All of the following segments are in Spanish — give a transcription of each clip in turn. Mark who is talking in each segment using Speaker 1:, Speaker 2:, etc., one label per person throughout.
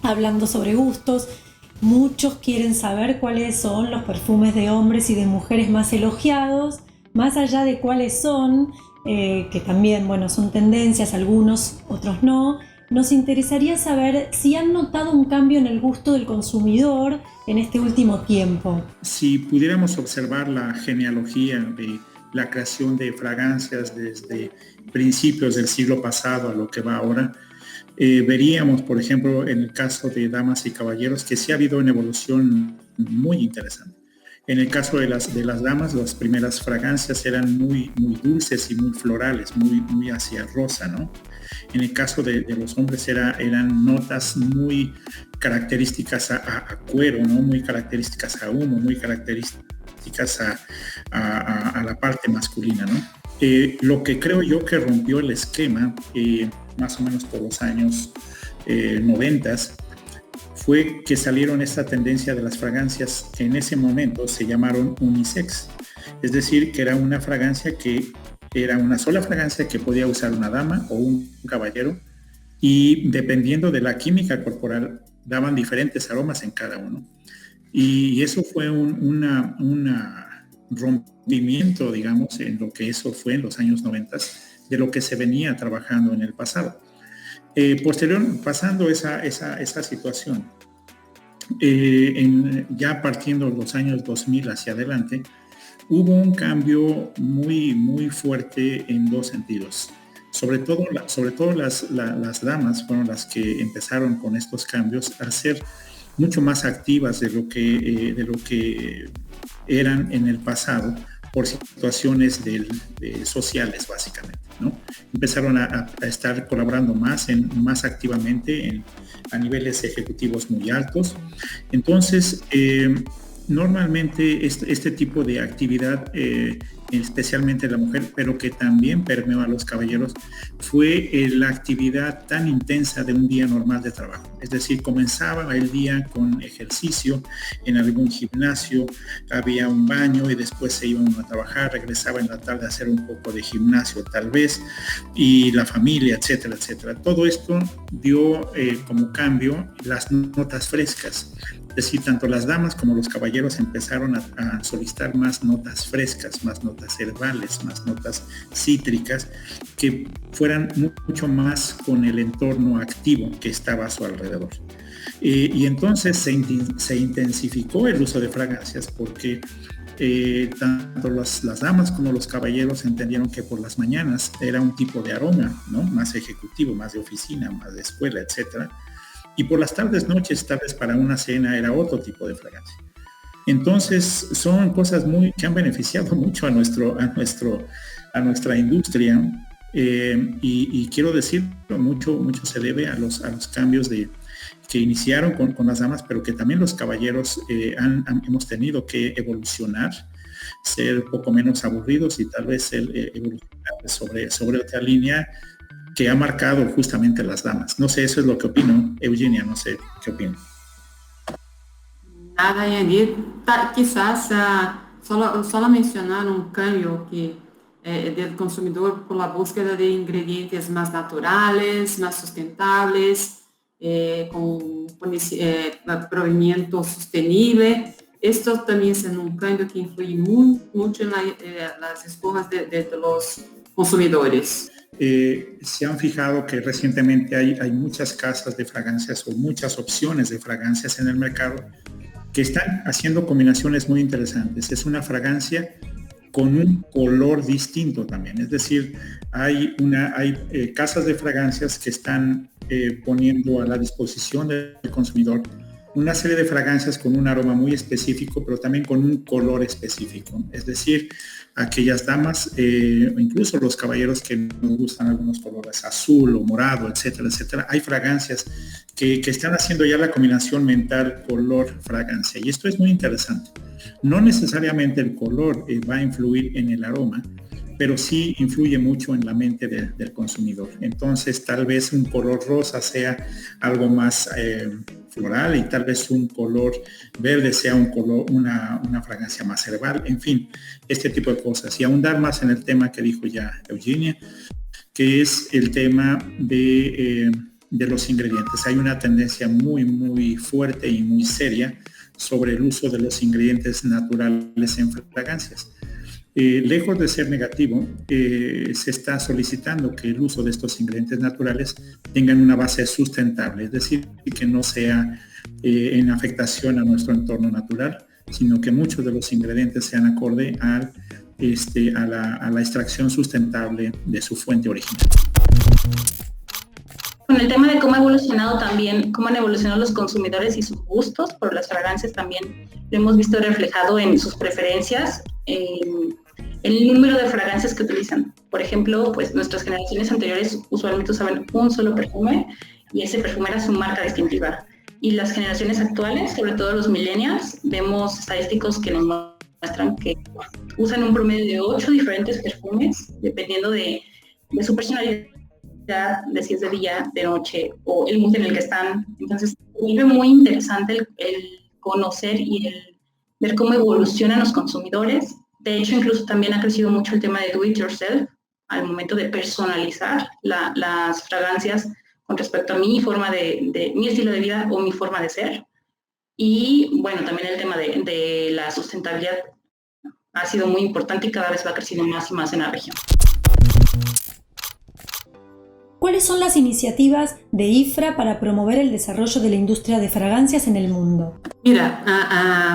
Speaker 1: hablando sobre gustos. Muchos quieren saber cuáles son los perfumes de hombres y de mujeres más elogiados, más allá de cuáles son, que también, bueno, son tendencias, algunos, otros no. Nos interesaría saber si han notado un cambio en el gusto del consumidor en este último tiempo.
Speaker 2: Si pudiéramos observar la genealogía de la creación de fragancias desde principios del siglo pasado a lo que va ahora, veríamos, por ejemplo, en el caso de damas y caballeros, que sí ha habido una evolución muy interesante. En el caso de las damas, las primeras fragancias eran muy dulces y muy florales, muy hacia rosa, ¿no? En el caso de los hombres eran notas muy características a cuero, ¿no? Muy características a humo, muy características a la parte masculina, ¿no? Lo que creo yo que rompió el esquema, más o menos por los años 90, fue que salieron esta tendencia de las fragancias que en ese momento se llamaron unisex. Es decir, que era una fragancia que era una sola fragancia que podía usar una dama o un caballero, y dependiendo de la química corporal daban diferentes aromas en cada uno. Y eso fue un rompimiento, digamos, en lo que eso fue en los años 90, de lo que se venía trabajando en el pasado. Pasando esa situación, ya partiendo los años 2000 hacia adelante, hubo un cambio muy fuerte en dos sentidos. Sobre todo las damas fueron las que empezaron con estos cambios a ser mucho más activas de lo que eran en el pasado, por situaciones sociales básicamente, ¿no? Empezaron a estar colaborando más activamente a niveles ejecutivos muy altos. Entonces, normalmente este tipo de actividad, especialmente la mujer, pero que también permeó a los caballeros, fue la actividad tan intensa de un día normal de trabajo. Es decir, comenzaba el día con ejercicio en algún gimnasio, había un baño y después se iban a trabajar, regresaba en la tarde a hacer un poco de gimnasio tal vez, y la familia, etcétera, etcétera. Todo esto dio como cambio las notas frescas. Es decir, tanto las damas como los caballeros empezaron a solicitar más notas frescas, más notas herbales, más notas cítricas, que fueran mucho más con el entorno activo que estaba a su alrededor. Y entonces se intensificó el uso de fragancias porque tanto las damas como los caballeros entendieron que por las mañanas era un tipo de aroma, ¿no? Más ejecutivo, más de oficina, más de escuela, etcétera. Y por las tardes, noches, tal vez para una cena era otro tipo de fragancia. Entonces son cosas que han beneficiado mucho a nuestra industria, y quiero decirlo, mucho se debe a los cambios que iniciaron con las damas, pero que también los caballeros hemos tenido que evolucionar, ser un poco menos aburridos y tal vez evolucionar sobre otra línea que ha marcado justamente las damas. No sé, eso es lo que opino. Eugenia, no sé qué opina.
Speaker 3: Nada a añadir. Quizás solo mencionar un cambio que del consumidor por la búsqueda de ingredientes más naturales, más sustentables, con proveniente sostenible. Esto también es un cambio que influye mucho en las escojas de los consumidores.
Speaker 2: Se han fijado que recientemente hay muchas casas de fragancias o muchas opciones de fragancias en el mercado que están haciendo combinaciones muy interesantes. Es una fragancia con un color distinto también. Es decir, hay casas de fragancias que están poniendo a la disposición del consumidor una serie de fragancias con un aroma muy específico, pero también con un color específico. Es decir, aquellas damas, o incluso los caballeros que nos gustan algunos colores azul o morado, etcétera, etcétera, hay fragancias que están haciendo ya la combinación mental color-fragancia. Y esto es muy interesante. No necesariamente el color va a influir en el aroma, pero sí influye mucho en la mente del consumidor. Entonces, tal vez un color rosa sea algo más floral, y tal vez un color verde sea una fragancia más herbal. En fin, este tipo de cosas. Y ahondar más en el tema que dijo ya Eugenia, que es el tema de de los ingredientes. Hay una tendencia muy, muy fuerte y muy seria sobre el uso de los ingredientes naturales en fragancias. Lejos de ser negativo, se está solicitando que el uso de estos ingredientes naturales tengan una base sustentable, es decir, que no sea en afectación a nuestro entorno natural, sino que muchos de los ingredientes sean acorde a la extracción sustentable de su fuente original.
Speaker 4: Con el tema de cómo ha evolucionado también, cómo han evolucionado los consumidores y sus gustos por las fragancias, también lo hemos visto reflejado en sus preferencias, en el número de fragancias que utilizan. Por ejemplo, pues nuestras generaciones anteriores usualmente usaban un solo perfume y ese perfume era su marca distintiva. Y las generaciones actuales, sobre todo los millennials, vemos estadísticos que nos muestran que usan un promedio de 8 diferentes perfumes, dependiendo de su personalidad, de si es de día, de noche o el mood en el que están. Entonces, es muy interesante el conocer y el ver cómo evolucionan los consumidores. De hecho, incluso también ha crecido mucho el tema de do it yourself al momento de personalizar las fragancias con respecto a mi forma de mi estilo de vida o mi forma de ser. Y bueno, también el tema de la sustentabilidad ha sido muy importante y cada vez va creciendo más y más en la región.
Speaker 1: ¿Cuáles son las iniciativas de IFRA para promover el desarrollo de la industria de fragancias en el mundo?
Speaker 3: Mira,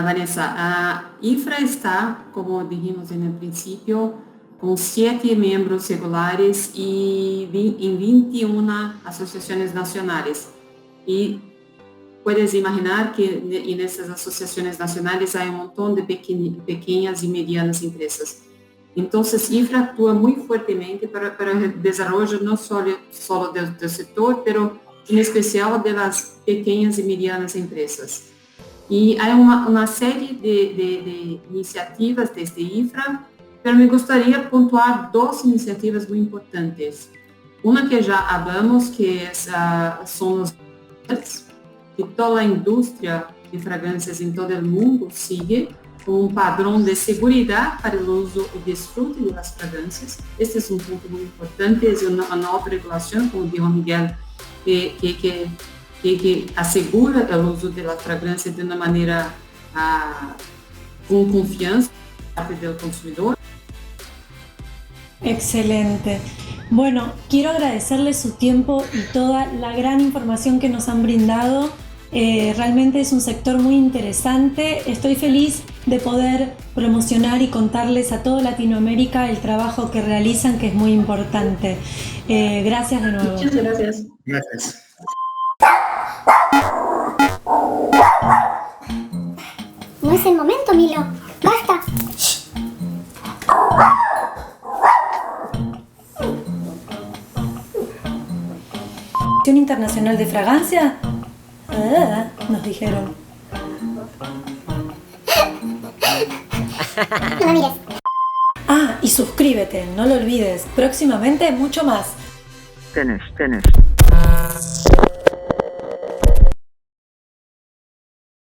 Speaker 3: Vanessa, IFRA está, como dijimos en el principio, con 7 miembros regulares y en 21 asociaciones nacionales. Y puedes imaginar que en estas asociaciones nacionales hay un montón de pequeñas y medianas empresas. Entonces, IFRA actúa muy fuertemente para el desarrollo no solo del sector, pero en especial de las pequeñas y medianas empresas. Y hay una serie de iniciativas desde IFRA, pero me gustaría puntuar 2 iniciativas muy importantes. Una que ya hablamos, que son los que toda la industria de fragancias en todo el mundo sigue, com um padrão de segurança para o uso e desfrute das fragrâncias. Este é um ponto muito importante, é uma nova regulação, como dijo Miguel, que assegura o uso das fragrâncias de uma maneira com confiança parte do consumidor.
Speaker 1: Excelente. Bueno, quiero agradecerles su tiempo y toda la gran información que nos han brindado. Realmente es un sector muy interesante. Estoy feliz de poder promocionar y contarles a toda Latinoamérica el trabajo que realizan, que es muy importante. Gracias de nuevo.
Speaker 4: Muchas gracias.
Speaker 2: Gracias.
Speaker 5: No es el momento, Milo. ¡Basta!
Speaker 1: Internacional de Fragancia. Nos dijeron.
Speaker 5: No me mires.
Speaker 1: Y suscríbete, no lo olvides. Próximamente mucho más.
Speaker 6: Finish.